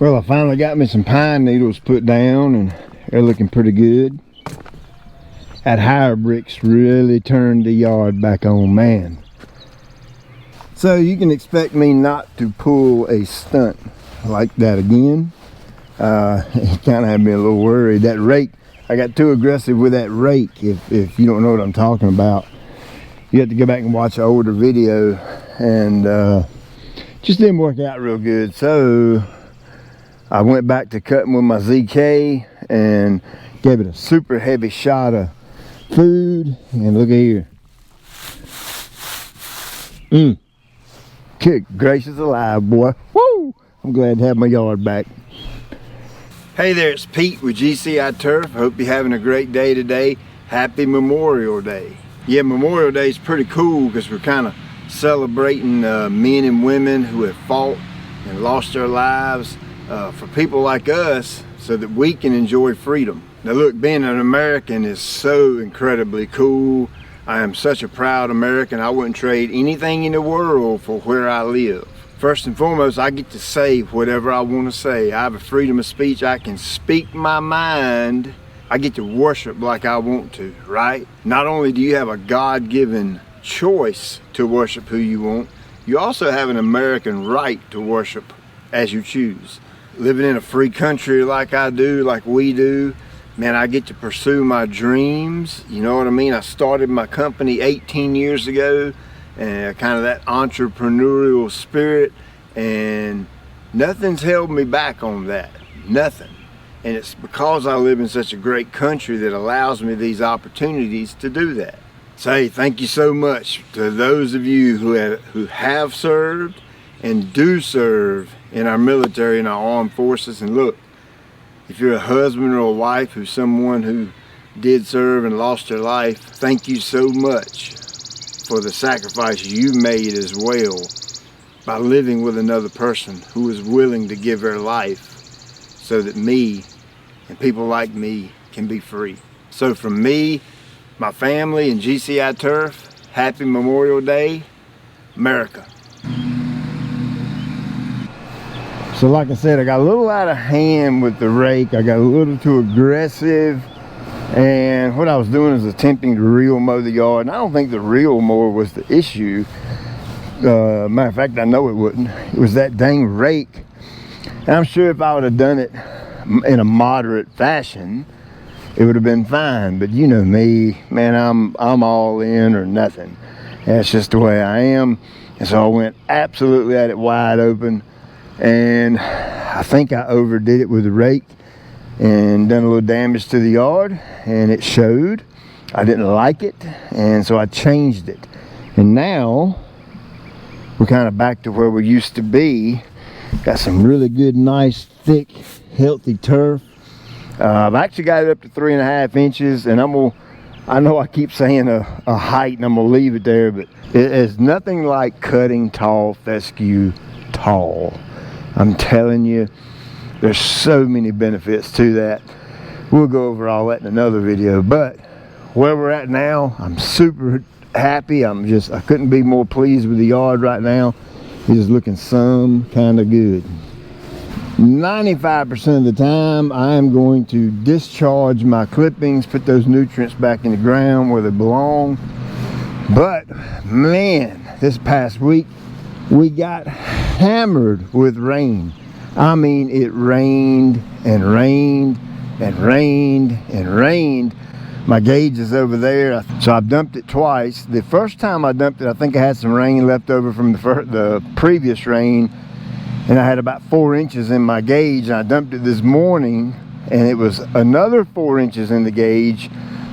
Well, I finally got me some pine needles put down and they're looking pretty good. That Hyr Brix really turned the yard back on, man. So you can expect me not to pull a stunt like that again. It kind of had me a little worried. That rake, I got too aggressive with that rake. If you don't know what I'm talking about, you have to go back and watch an older video, and just didn't work out real good. So I went back to cutting with my ZK and gave it a super heavy shot of food, and look at here. Good gracious alive, boy. Woo! I'm glad to have my yard back. Hey there, it's Pete with GCI Turf. Hope you're having a great day today. Happy Memorial Day. Yeah, Memorial Day is pretty cool because we're kind of celebrating men and women who have fought and lost their lives for people like us so that we can enjoy freedom. Now look, being an American is so incredibly cool. I am such a proud American. I wouldn't trade anything in the world for where I live. First and foremost, I get to say whatever I want to say. I have a freedom of speech. I can speak my mind. I get to worship like I want to, right? Not only do you have a God-given choice to worship who you want, you also have an American right to worship as you choose. Living in a free country like I do, like we do, man, I get to pursue my dreams. You know what I mean? I started my company 18 years ago, and kind of that entrepreneurial spirit, and nothing's held me back on that. Nothing. And it's because I live in such a great country that allows me these opportunities to do that. So hey, thank you so much to those of you who have served and do serve in our military and our armed forces. And look, if you're a husband or a wife who's someone who did serve and lost their life, thank you so much for the sacrifice you made as well by living with another person who was willing to give their life so that me and people like me can be free. So from me, my family, and GCI Turf, happy Memorial Day, America. So like I said, I got a little out of hand with the rake. I got a little too aggressive, and what I was doing is attempting to reel mow the yard, and I don't think the reel mower was the issue. Matter of fact, I know it wouldn't. It was that dang rake. And I'm sure if I would have done it in a moderate fashion, it would have been fine. But you know me, man, I'm all in or nothing. That's just the way I am. And so I went absolutely at it wide open, and I think I overdid it with the rake and done a little damage to the yard, and it showed. I didn't like it, and so I changed it. And now we're kind of back to where we used to be. Got some really good, nice, thick, healthy turf. I've actually got it up to 3.5 inches, and I know I keep saying a height, and I'm gonna leave it there, but it is nothing like cutting tall fescue tall. I'm telling you, there's so many benefits to that. We'll go over all that in another video, but where we're at now, I'm super happy. I couldn't be more pleased with the yard right now. It is looking some kind of good. 95% of the time, I am going to discharge my clippings, put those nutrients back in the ground where they belong. But man, this past week, we got hammered with rain. I mean, it rained and rained and rained and rained. My gauge is over there, so I've dumped it twice. The first time I dumped it, I think I had some rain left over from the previous rain, and I had about 4 inches in my gauge. And I dumped it this morning, and it was another 4 inches in the gauge.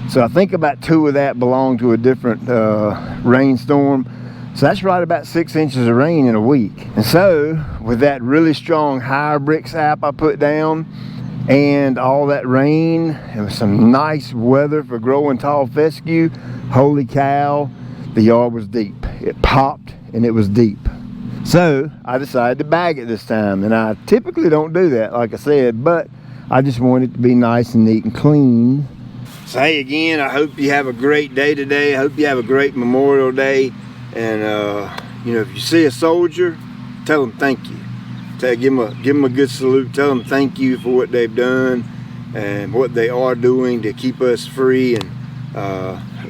So I think about 2 of that belonged to a different rainstorm. So that's right about 6 inches of rain in a week. And so with that really strong Hyr Brix app I put down, and all that rain and some nice weather for growing tall fescue, holy cow, the yard was deep. It popped and it was deep. So I decided to bag it this time, and I typically don't do that, like I said, but I just want it to be nice and neat and clean. So hey, again, I hope you have a great day today. I hope you have a great Memorial Day. And you know, if you see a soldier, tell them thank you. give them a good salute. Tell them thank you for what they've done and what they are doing to keep us free. And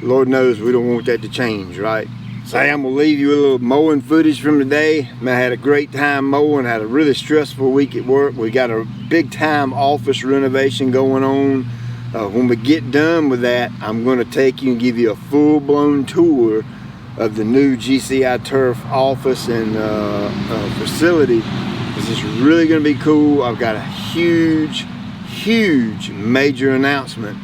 Lord knows we don't want that to change, right? So I'm gonna leave you a little mowing footage from today. I had a great time mowing, had a really stressful week at work. We got a big time office renovation going on. When we get done with that, I'm gonna take you and give you a full-blown tour of the new GCI Turf office and facility. This is really gonna be cool. I've got a huge major announcement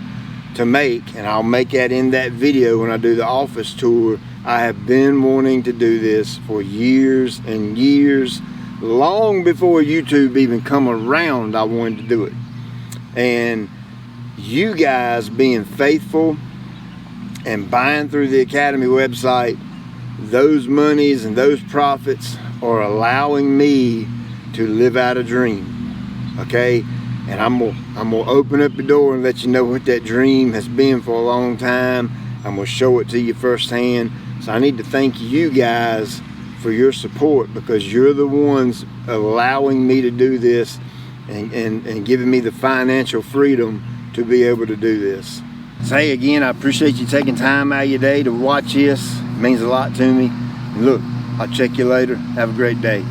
to make, and I'll make that in that video when I do the office tour. I have been wanting to do this for years and years. Long before YouTube even come around, I wanted to do it. And you guys being faithful and buying through the Academy website, those monies and those profits are allowing me to live out a dream, okay? And I'm gonna open up the door and let you know what that dream has been for a long time. I'm gonna show it to you firsthand. So I need to thank you guys for your support, because you're the ones allowing me to do this and giving me the financial freedom to be able to do this. So hey, again, I appreciate you taking time out of your day to watch this. It means a lot to me. And look, I'll check you later. Have a great day.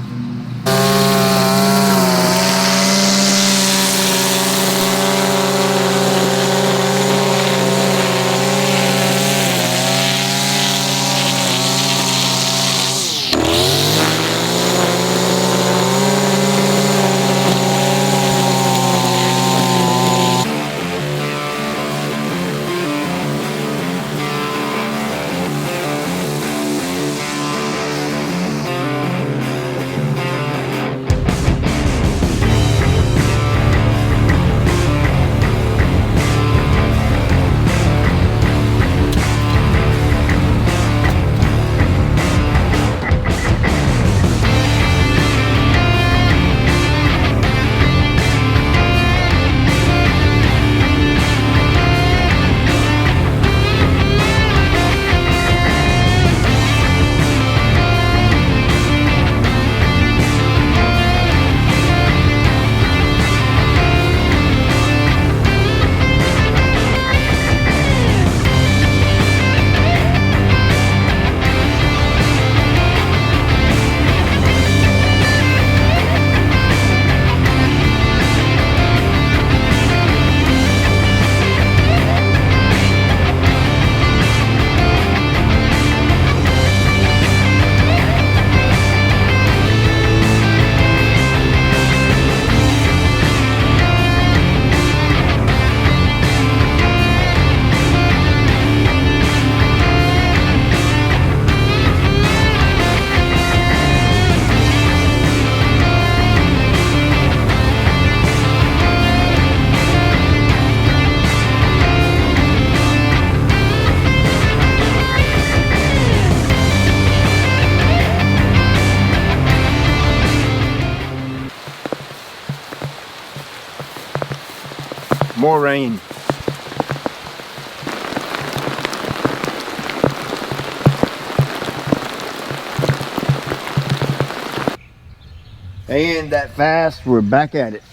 More rain. And that fast, we're back at it.